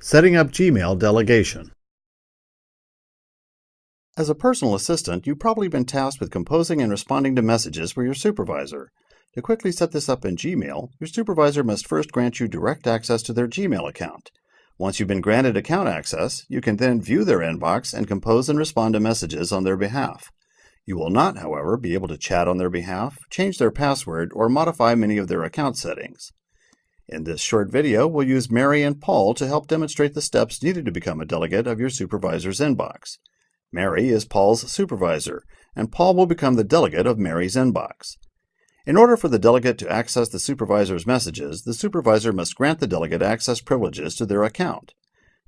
Setting up Gmail delegation. As a personal assistant, you've probably been tasked with composing and responding to messages for your supervisor. To quickly set this up in Gmail, your supervisor must first grant you direct access to their Gmail account. Once you've been granted account access, you can then view their inbox and compose and respond to messages on their behalf. You will not, however, be able to chat on their behalf, change their password, or modify many of their account settings. In this short video, we'll use Mary and Paul to help demonstrate the steps needed to become a delegate of your supervisor's inbox. Mary is Paul's supervisor, and Paul will become the delegate of Mary's inbox. In order for the delegate to access the supervisor's messages, the supervisor must grant the delegate access privileges to their account.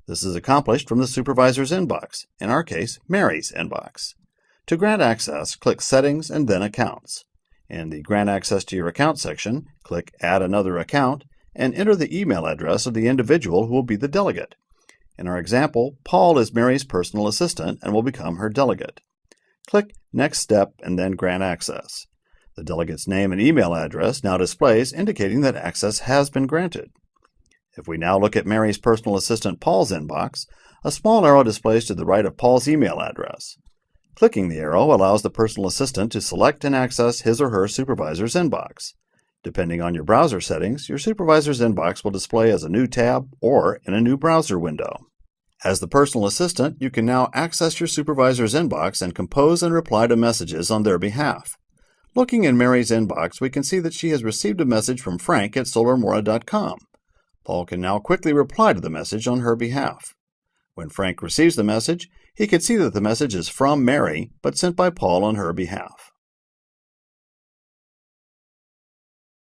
This is accomplished from the supervisor's inbox, in our case, Mary's inbox. To grant access, click Settings and then Accounts. In the Grant Access to Your Account section, click Add Another Account and enter the email address of the individual who will be the delegate. In our example, Paul is Mary's personal assistant and will become her delegate. Click Next Step and then Grant Access. The delegate's name and email address now displays, indicating that access has been granted. If we now look at Mary's personal assistant Paul's inbox, a small arrow displays to the right of Paul's email address. Clicking the arrow allows the personal assistant to select and access his or her supervisor's inbox. Depending on your browser settings, your supervisor's inbox will display as a new tab or in a new browser window. As the personal assistant, you can now access your supervisor's inbox and compose and reply to messages on their behalf. Looking in Mary's inbox, we can see that she has received a message from Frank at solarmora.com. Paul can now quickly reply to the message on her behalf. When Frank receives the message, he can see that the message is from Mary, but sent by Paul on her behalf.